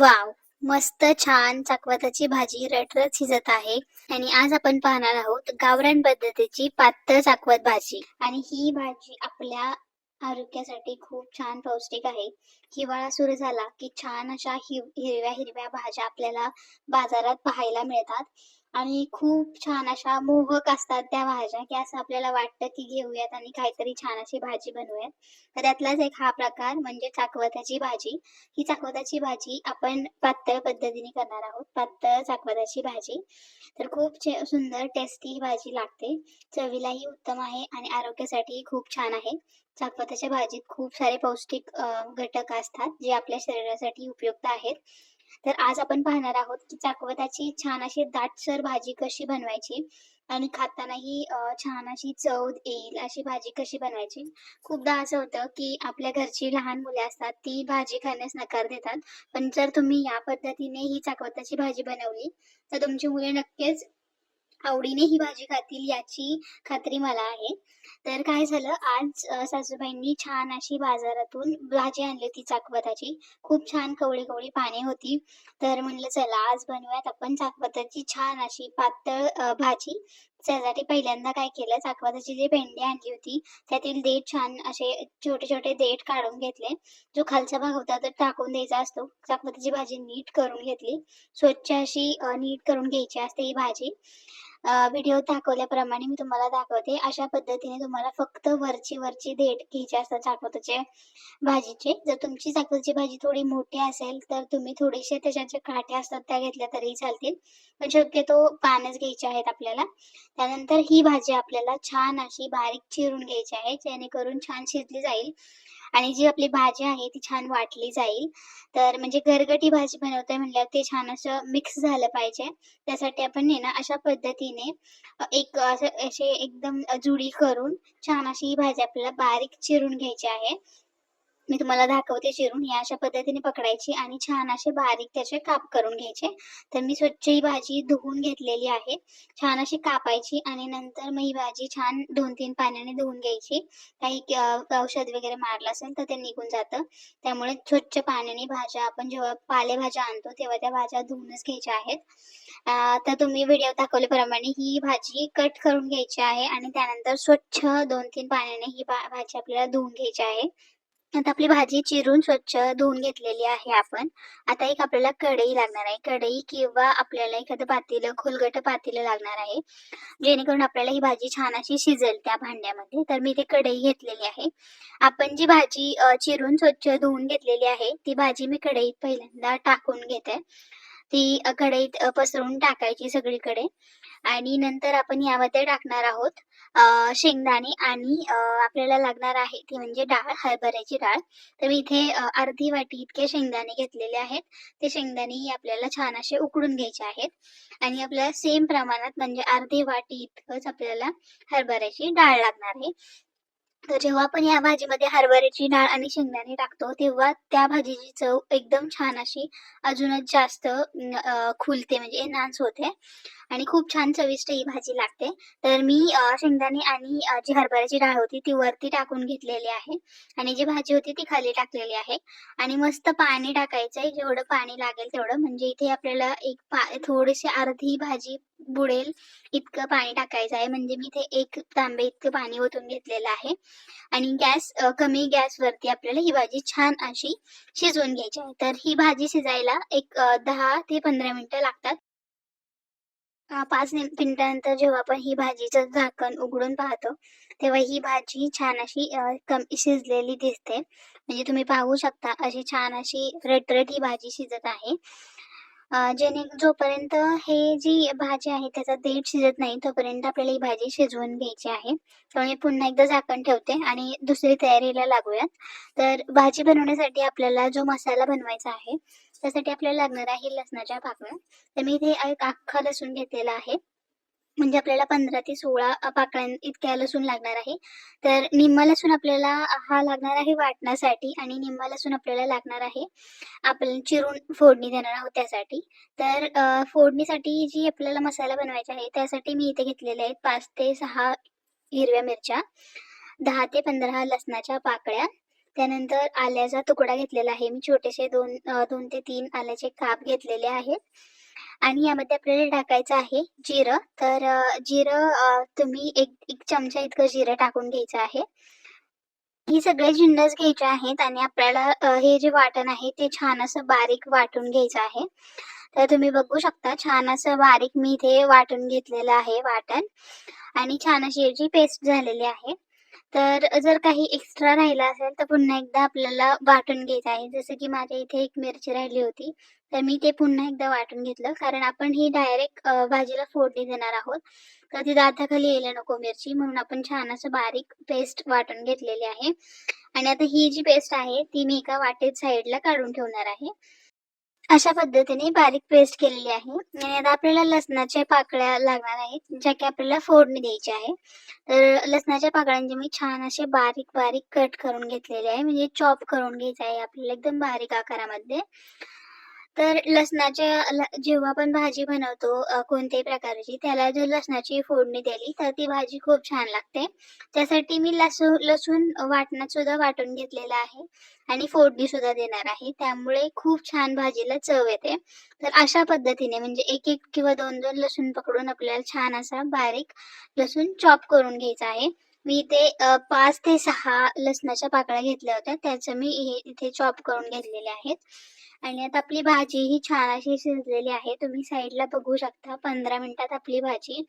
Wow! मस्त छान चकवताची भाजी रटरट शिजत आहे आणि आज आपण पाहणार आहोत गावरान पद्धतीची पातळ चाकवत भाजी. आणि ही भाजी आपल्या आरोग्यासाठी खूप छान पौष्टिक आहे. हिवाळा सुरू झाला की छान अशा हिरव्या हिरव्या भाज्या आपल्याला बाजारात पाहायला मिळतात आणि खूप छान अशा मोहक असतात त्या भाज्या, की असं आपल्याला वाटतं की घेऊयात आणि काहीतरी छान अशी भाजी बनवूयात. तर त्यातलाच एक हा प्रकार म्हणजे चाकवताची भाजी. ही चाकवताची भाजी आपण पातळ पद्धतीने करणार आहोत. पातळ चाकवताची भाजी. तर खूप सुंदर टेस्टी ही भाजी लागते. चवीलाही उत्तम आहे आणि आरोग्यासाठीही खूप छान आहे. चाकवताच्या भाजीत खूप सारे पौष्टिक घटक असतात, जे आपल्या शरीरासाठी उपयुक्त आहेत. तर आज आपण पाहणार आहोत, की चाकवताची छान अशी दाटसर भाजी कशी बनवायची आणि खातानाही छान अशी चव येईल अशी भाजी कशी बनवायची. खूपदा असं होतं, की आपल्या घरची लहान मुले असतात, ती भाजी खाण्यास नकार देतात. पण जर तुम्ही या पद्धतीने ही चाकवताची भाजी बनवली, तर तुमची मुले नक्कीच आवडीने ही भाजी खातील याची खात्री मला आहे. तर काय झालं आज सासूबाईंनी छान अशी बाजारातून भाजी आणली होती चाकवताची. खूप छान कवळी-कवळी पाने होती. तर म्हणलं चला आज बनवूयात आपण चाकवताची छान अशी पातळ भाजी. त्यासाठी पहिल्यांदा काय केलं चाकवताची जी भेंडी आणली होती त्यातील देठ छान असे छोटे-छोटे देठ काढून घेतले. जो खालचा भाग होता तो टाकून द्यायचा असतो. चाकवताची भाजी नीट करून घेतली. स्वच्छ अशी नीट करून घ्यायची असते ही भाजी. व्हिडिओत दाखवल्याप्रमाणे मी तुम्हाला दाखवते. अशा पद्धतीने तुम्हाला फक्त वरची देठ घ्यायची असतात चाकवताच्या भाजीचे. जर तुमची चाकवताची भाजी थोडी मोठी असेल, तर तुम्ही थोडेसे त्याच्या ज्या काठ्या असतात त्या घेतल्या तरी चालतील. पण शक्यतो पानच घ्यायचे आहेत आपल्याला. त्यानंतर ही भाजी आपल्याला छान अशी बारीक चिरून घ्यायची आहे, जेणेकरून छान शिजली जाईल आणि जी आपली भाजी आहे ती छान वाटली जाईल. तर म्हणजे गरगटी भाजी बनवतोय म्हटल्यावर ते छान असं मिक्स झालं पाहिजे. त्यासाठी आपण आहे ना अशा पद्धतीने एक असं असे एकदम जुडी करून छान अशी ही भाजी आपल्याला बारीक चिरून घ्यायची आहे. मी तुम्हाला दाखवते चिरून. ही अशा पद्धतीने पकडायची आणि छान असे बारीक त्याचे काप करून घ्यायचे. तर मी स्वच्छ ही भाजी धुवून घेतलेली आहे. छान अशी कापायची आणि नंतर मग ही भाजी छान 2-3 पाण्याने धुवून घ्यायची. काही औषध वगैरे मारलं असेल तर ते निघून जातं. त्यामुळे स्वच्छ पाण्याने भाज्या आपण जेव्हा पालेभाज्या आणतो तेव्हा त्या भाज्या धुवूनच घ्यायच्या आहेत. तर तुम्ही व्हिडिओ दाखवल्याप्रमाणे ही भाजी कट करून घ्यायची आहे आणि त्यानंतर स्वच्छ 2-3 पाण्याने ही भाजी आपल्याला धुवून घ्यायची आहे. आता आपली भाजी चिरून स्वच्छ धुवून घेतलेली आहे आपण. आता एक आपल्याला कढई लागणार आहे. कढई किंवा आपल्याला एखादं पातेलं, खोलगटं पातेलं लागणार आहे. जेणेकरून आपल्याला ही भाजी छान अशी शिजेल त्या भांड्यामध्ये. तर मी इथे कढई घेतलेली आहे. आपण जी भाजी चिरून स्वच्छ धुवून घेतलेली आहे, ती भाजी मी कढईत पहिल्यांदा टाकून घेते. ती कढईत पसरवून टाकायची सगळीकडे आणि नंतर आपण यामध्ये टाकणार आहोत शेंगदाणे आणि आपल्याला लागणार आहे ती म्हणजे डाळ, हरभऱ्याची डाळ. तर मी इथे अर्धी वाटी इतके शेंगदाणे घेतलेले आहेत. ते शेंगदाणेही आपल्याला छान असे उकडून घ्यायचे आहेत आणि आपल्याला सेम प्रमाणात म्हणजे अर्धी वाटी इतकंच आपल्याला हरभऱ्याची डाळ लागणार आहे. तर जेव्हा आपण या भाजीमध्ये हरभऱ्याची डाळ आणि शेंगदाणे टाकतो, तेव्हा त्या भाजीची चव एकदम छान अशी अजूनच जास्त खुलते म्हणजे एन्हान्स होते आणि खूप छान चविष्ट ही भाजी लागते. तर मी शेंगदाणे आणि जी हरभऱ्याची डाळ होती ती वरती टाकून घेतलेली आहे आणि जी भाजी होती ती खाली टाकलेली आहे आणि मस्त पाणी टाकायचं आहे, जेवढं पाणी लागेल तेवढं. म्हणजे इथे आपल्याला थोडीशी अर्धी भाजी बुडेल इतकं पाणी टाकायचं आहे. म्हणजे मी इथे 1 तांबे इतकं पाणी ओतून घेतलेलं आहे आणि कमी गॅसवरती आपल्याला ही भाजी छान अशी शिजवून घ्यायची आहे. तर ही भाजी शिजायला एक 10 ते 15 मिनिटं लागतात. 5 मिनिटानंतर जेव्हा आपण ही भाजीचं झाकण उघडून पाहतो, तेव्हा ही भाजी छान अशी कमी शिजलेली दिसते. म्हणजे तुम्ही पाहू शकता अशी छान अशी रटरट ही भाजी शिजत आहे. जोपर्यंत हे जी भाजी आहे त्याचा देठ शिजत नाही, तोपर्यंत आपल्याला ही भाजी शिजवून घ्यायची आहे. तर मी पुन्हा एकदा झाकण ठेवते आणि दुसरी तयारीला लागूयात. तर भाजी बनवण्यासाठी आपल्याला जो मसाला बनवायचा आहे, त्यासाठी आपल्याला लागणार आहे लसणाच्या पाकळ्या. तर मी इथे एक अख्खा लसूण घेतलेला आहे. म्हणजे आपल्याला 15 ते 16 पाकळ्या इतक्या लसूण लागणार आहे. तर निम्मा लसूण आपल्याला हा लागणार आहे वाटण्यासाठी आणि निम्मा लसूण आपल्याला लागणार आहे आपण चिरून फोडणी देणार आहोत त्यासाठी. तर फोडणीसाठी जी आपल्याला मसाला बनवायचा आहे त्यासाठी मी इथे घेतलेल्या आहेत 5 ते 6 हिरव्या मिरच्या, 10 ते 15 लसणाच्या पाकळ्या त्यानंतर आल्याचा तुकडा घेतलेला आहे मी, छोटेसे 2 ते 3 आल्याचे काप घेतलेले आहेत. आणि यामध्ये आपल्याला टाकायचं आहे जिरं. तर जिरं तुम्ही एक चमचा इतकं जिरं टाकून घ्यायचं आहे. हे सगळे जिन्नस घ्यायचे आहेत आणि आपल्याला हे जे वाटण आहे ते छान असं बारीक वाटून घ्यायचं आहे. तर तुम्ही बघू शकता छान असं बारीक मी इथे वाटून घेतलेलं आहे वाटण आणि छान अशी याची पेस्ट झालेली आहे. तर जर काही एक्स्ट्रा राहिलं असेल तर पुन्हा एकदा आपल्याला वाटून घ्यायचं आहे. जसं की माझ्या इथे एक मिरची राहिली होती, तर मी ते पुन्हा एकदा वाटून घेतलं. कारण आपण ही डायरेक्ट भाजीला फोडणी देणार आहोत. तर ती दाताखाली यायला नको मिरची, म्हणून आपण छान असं बारीक पेस्ट वाटून घेतलेली आहे. आणि आता ही जी पेस्ट आहे ती मी एका वाटीत साईडला काढून ठेवणार आहे. अशा पद्धतीने बारीक पेस्ट केलेली आहे. आणि आता आपल्याला लसणाच्या पाकळ्या लागणार आहेत, ज्या की आपल्याला फोडणी द्यायची आहे. तर लसणाच्या पाकळ्यांचे मी छान असे बारीक बारीक कट करून घेतलेले आहे, म्हणजे चॉप करून घ्यायचं आहे आपल्याला एकदम बारीक आकारामध्ये. तर जेव्हा आपण भाजी बनवतो कोणत्याही प्रकारची, त्याला जर लसणाची फोडणी दिली तर ती भाजी खूप छान लागते. त्यासाठी मी लसूण वाटणात सुद्धा वाटून घेतलेला आहे आणि फोडणी सुद्धा देणार आहे. त्यामुळे खूप छान भाजीला चव येते. तर अशा पद्धतीने म्हणजे 1-1 किंवा 2-2 लसूण पकडून आपल्याला छान असा बारीक लसूण चॉप करून घ्यायचा आहे. मी इथे 5 ते 6 लसणाच्या पाकळ्या घेतल्या होत्या. त्याचं मी इथे चॉप करून घेतलेले आहेत. आणि आता आपली भाजी ही छान अशी शिजलेली आहे. तुम्ही साईडला बघू शकता 15 मिनिटात आपली भाजी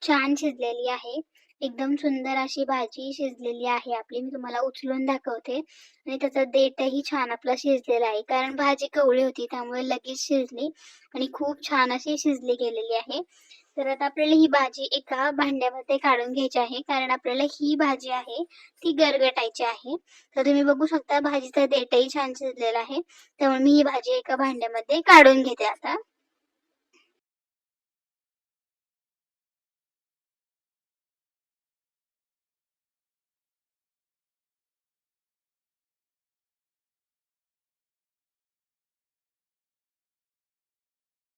छान शिजलेली आहे. एकदम सुंदर अशी भाजी शिजलेली आहे आपली. मी तुम्हाला उचलून दाखवते आणि त्याचा देठही छान आपला शिजलेला आहे. कारण भाजी कवळी होती त्यामुळे लगेच शिजली आणि खूप छान अशी शिजली गेलेली आहे. तर आता आपल्याला ही भाजी एका भांड्यामध्ये काढून घ्यायची आहे. कारण आपल्याला ही भाजी आहे ती गरगटायची आहे. तर तुम्ही बघू शकता भाजीचा देठही छान शिजलेला आहे. त्यामुळे मी ही भाजी एका भांड्यामध्ये काढून घेते आता.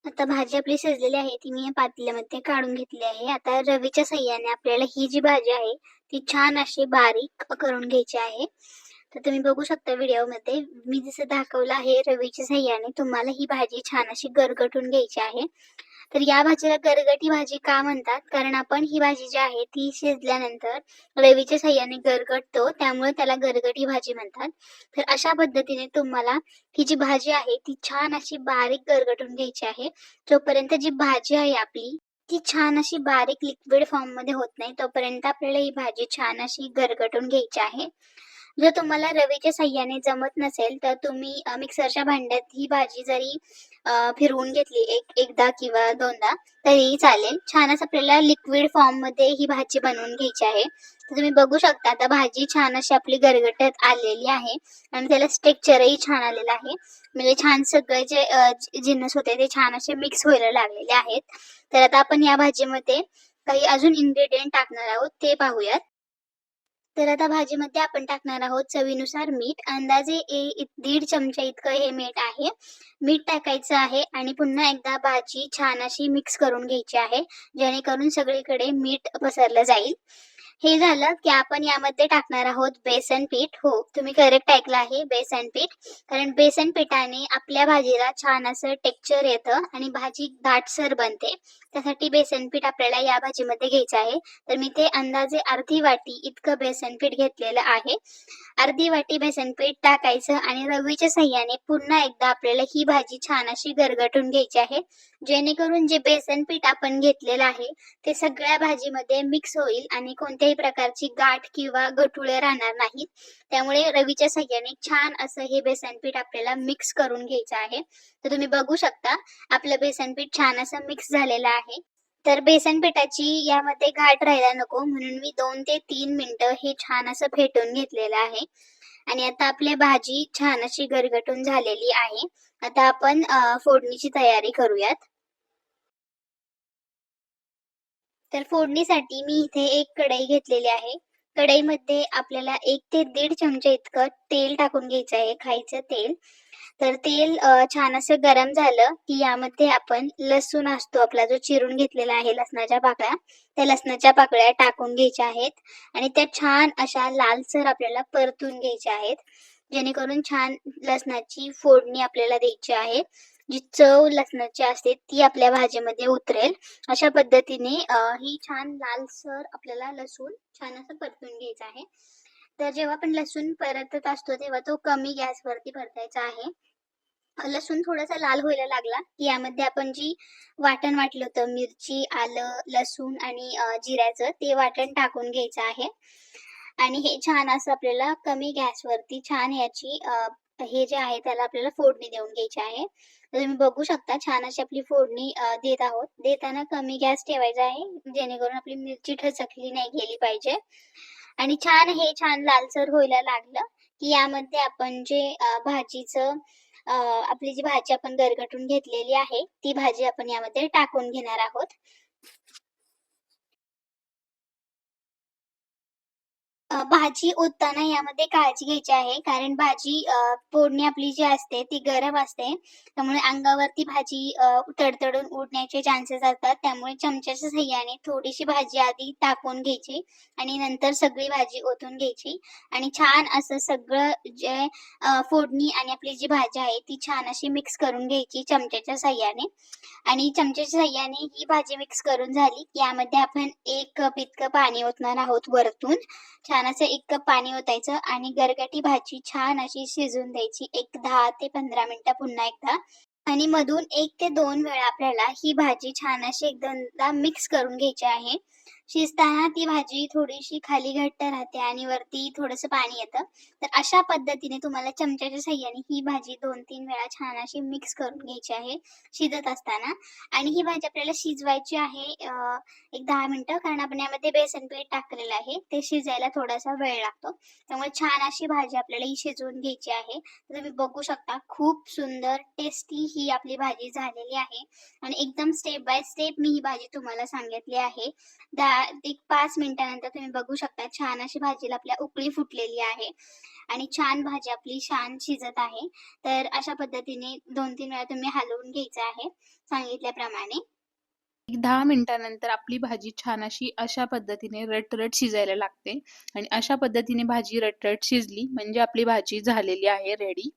आता भाजी आपली शिजलेली आहे ती मी या पातेल्यामध्ये काढून घेतली आहे. आता रवीच्या साहाय्याने आपल्याला ही जी भाजी आहे ती छान अशी बारीक करून घ्यायची आहे. तर तुम्ही बघू शकता व्हिडिओमध्ये मी जसं दाखवलं आहे रवीच्या साहाय्याने तुम्हाला ही भाजी छान अशी गरगटून घ्यायची आहे. तर या भाजीला गरगटी भाजी का म्हणतात? कारण आपण ही भाजी जी आहे ती शिजल्यानंतर रवीच्या साहाय्याने गरगटतो, त्यामुळे त्याला गरगटी भाजी म्हणतात. तर अशा पद्धतीने तुम्हाला ही जी भाजी आहे ती छान अशी बारीक गरगटून घ्यायची आहे. जोपर्यंत जी भाजी आहे आपली ती छान अशी बारीक लिक्विड फॉर्ममध्ये होत नाही, तोपर्यंत आपल्याला ही भाजी छान अशी गरगटून घ्यायची आहे. जर तुम्हाला रवीच्या साहाय्याने जमत नसेल तर तुम्ही मिक्सरच्या भांड्यात ही भाजी जरी फिरवून घेतली एकदा किंवा दोनदा तरीही चालेल. छान असं आपल्याला लिक्विड फॉर्ममध्ये ही भाजी बनवून घ्यायची आहे. तर तुम्ही बघू शकता आता भाजी छान अशी आपली गरगटत आलेली आहे आणि त्याला टेक्स्चरही छान आलेलं आहे. म्हणजे छान सगळे जे जिन्नस होते ते छान असे मिक्स व्हायला लागलेले आहेत. तर आता आपण या भाजीमध्ये काही अजून इन्ग्रेडियंट टाकणार आहोत ते पाहूयात. तर आता भाजीमध्ये आपण टाकणार आहोत चवीनुसार मीठ. अंदाजे 1.5 चमचा इतकं हे मीठ आहे. मीठ टाकायचं आहे आणि पुन्हा एकदा भाजी छान अशी मिक्स करून घ्यायची आहे, जेणेकरून सगळीकडे मीठ पसरलं जाईल. हे झालं की आपण यामध्ये टाकणार आहोत बेसन पीठ. हो, तुम्ही करेक्ट ऐकलं आहे, बेसन पीठ. कारण बेसन पिठाने आपल्या भाजीला छान असं टेक्स्चर येतं आणि भाजी दाटसर बनते. त्यासाठी बेसन पीठ आपल्याला या भाजीमध्ये घ्यायचं आहे. तर मी ते अंदाजे अर्धी वाटी इतकं बेसन पीठ घेतलेलं आहे. अर्धी वाटी बेसन पीठ टाकायचं आणि रवीच्या साहाय्याने पुन्हा एकदा आपल्याला ही भाजी छान अशी गरगटून घ्यायची आहे, जेणेकरून जे बेसन पीठ आपण घेतलेलं आहे ते सगळ्या भाजीमध्ये मिक्स होईल आणि कोणत्याही प्रकारची गाठ किंवा गठुळे राहणार नाहीत. त्यामुळे रवीच्या साहाय्याने छान असं हे बेसन पीठ आपल्याला मिक्स करून घ्यायचं आहे. तर तुम्ही बघू शकता आपलं बेसन पीठ छान असं मिक्स झालेलं आहे. तर बेसन पिठाची यामध्ये गाठ राहायला नको म्हणून मी 2 ते 3 मिनिटं हे छान असं फेटून घेतलेलं आहे. आणि आता आपली भाजी छान अशी गरगटून झालेली आहे. आता आपण फोडणीची तयारी करूयात. तर फोडणीसाठी मी इथे एक कढई घेतलेली आहे. कढईमध्ये आपल्याला 1 ते 1.5 चमचा इतकं तेल टाकून घ्यायचं आहे, खायचं तेल. तर तेल छान असं गरम झालं, की यामध्ये आपण लसूण असतो आपला जो चिरून घेतलेला आहे लसणाच्या पाकळ्या, त्या लसणाच्या पाकळ्या टाकून घ्यायच्या आहेत आणि त्या छान अशा लालसर आपल्याला परतून घ्यायच्या आहेत. जेणेकरून छान लसणाची फोडणी आपल्याला द्यायची आहे. जी चव लसणाची असते ती आपल्या भाजीमध्ये उतरेल. अशा पद्धतीने ही छान लालसर आपल्याला लसूण छान असं परतून घ्यायचं आहे. तर जेव्हा आपण लसूण परतत असतो तेव्हा तो कमी गॅसवरती परतायचा आहे. लसूण थोडासा लाल व्हायला लागला, की यामध्ये आपण जी वाटण वाटलं होतं मिरची, आलं, लसूण आणि जिऱ्याचं ते वाटण टाकून घ्यायचं आहे. आणि हे छान असं आपल्याला कमी गॅसवरती छान याची हे जे आहे त्याला आपल्याला फोडणी देऊन घ्यायची आहे. तर तुम्ही बघू शकता छान अशी आपली फोडणी देत आहोत. देताना कमी गॅस ठेवायचा आहे, जेणेकरून आपली मिरची ठसकली नाही गेली पाहिजे. आणि छान लालसर व्हायला लागलं, की यामध्ये आपण जे भाजीचं आपली जी भाजी आपण गरगटून घेतलेली आहे, ती भाजी आपण यामध्ये टाकून घेणार आहोत. भाजी ओतताना यामध्ये काळजी घ्यायची आहे, कारण भाजी फोडणी आपली जी असते ती गरम असते. त्यामुळे अंगावरती भाजी तडतडून उडण्याचे चान्सेस असतात. त्यामुळे चमच्याच्या सहाय्याने थोडीशी भाजी आधी टाकून घ्यायची आणि नंतर सगळी भाजी ओतून घ्यायची आणि छान असं सगळं जे फोडणी आणि आपली जी भाजी आहे ती छान अशी मिक्स करून घ्यायची चमच्याच्या सहाय्याने. आणि चमच्याच्या सहाय्याने ही भाजी मिक्स करून झाली, की यामध्ये आपण 1 कप इतकं पाणी ओतणार आहोत वरतून. छान असं 1 कप पाणी ओतायचं आणि गरगटी भाजी छान अशी शिजवून द्यायची. एक 10 ते 15 मिनिटं पुन्हा एकदा. आणि मधून 1 ते 2 वेळा आपल्याला ही भाजी छान अशी एकदमदा मिक्स करून घ्यायची आहे. शिजताना ती भाजी थोडीशी खाली घट्ट राहते आणि वरती थोडंसं पाणी येतं. तर अशा पद्धतीने तुम्हाला चमच्याच्या साहाय्याने ही भाजी 2-3 वेळा छान अशी मिक्स करून घ्यायची आहे शिजत असताना. आणि ही भाजी आपल्याला शिजवायची आहे एक 10 मिनिटं, कारण आपण यामध्ये बेसन पीठ टाकलेलं आहे. ते शिजायला थोडासा वेळ लागतो. त्यामुळे छान अशी भाजी आपल्याला ही शिजवून घ्यायची आहे. तर तुम्ही बघू शकता खूप सुंदर टेस्टी ही आपली भाजी झालेली आहे आणि एकदम स्टेप बाय स्टेप मी ही भाजी तुम्हाला सांगितली आहे. 5 मिनिटानंतर तुम्ही बघू शकता छान अशी भाजीला आपल्या उकळी फुटलेली आहे आणि छान भाजी आपली छान शिजत आहे. तर अशा पद्धतीने 2-3 वेळा तुम्ही हलवून घ्यायचं आहे सांगितल्याप्रमाणे. एक 10 मिनिटानंतर आपली भाजी छान अशा पद्धतीने रटरट शिजायला लागते आणि अशा पद्धतीने भाजी रटरट शिजली म्हणजे आपली भाजी झालेली आहे रेडी.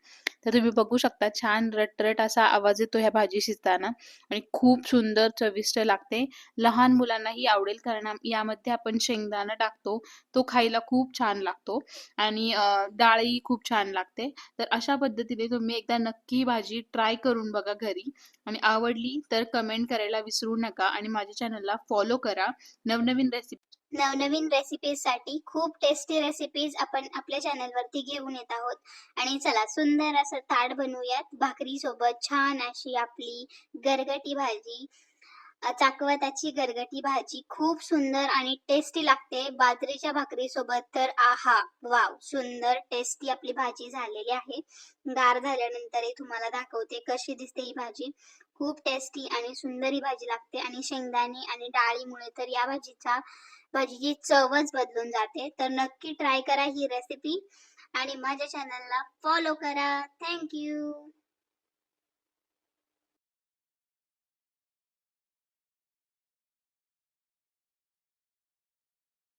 तर तुम्ही बघू शकता छान रटरट असा आवाज येतो ह्या भाजी शिजताना आणि खूप सुंदर चविष्ट लागते. लहान मुलांनाही आवडेल कारण यामध्ये आपण शेंगदाणा टाकतो. तो खायला खूप छान लागतो आणि डाळही खूप छान लागते. तर अशा पद्धतीने तुम्ही एकदा नक्की भाजी ट्राय करून बघा घरी आणि आवडली तर कमेंट करायला विसरू नका आणि माझ्या चॅनलला फॉलो करा. नवनवीन नवनवीन रेसिपीजसाठी खूप टेस्टी रेसिपीज आपण आपल्या चॅनलवरती घेऊन येत आहोत. आणि चला सुंदर असं ताट बनवूयात भाकरीसोबत. छान अशी आपली गरगटी भाजी, चाकवताची गरगटी भाजी खूप सुंदर आणि टेस्टी लागते. बाजरीच्या भाकरीसोबत तर आहा! वॉव! सुंदर टेस्टी आपली भाजी झालेली आहे. गार झाल्यानंतरही तुम्हाला दाखवते कशी दिसते ही भाजी. खूप टेस्टी आणि सुंदर ही भाजी लागते आणि शेंगदाणे आणि डाळीमुळे तर या भाजीची चवच बदलून जाते. तर नक्की ट्राय करा ही रेसिपी आणि माझ्या चॅनलला फॉलो करा. Thank you.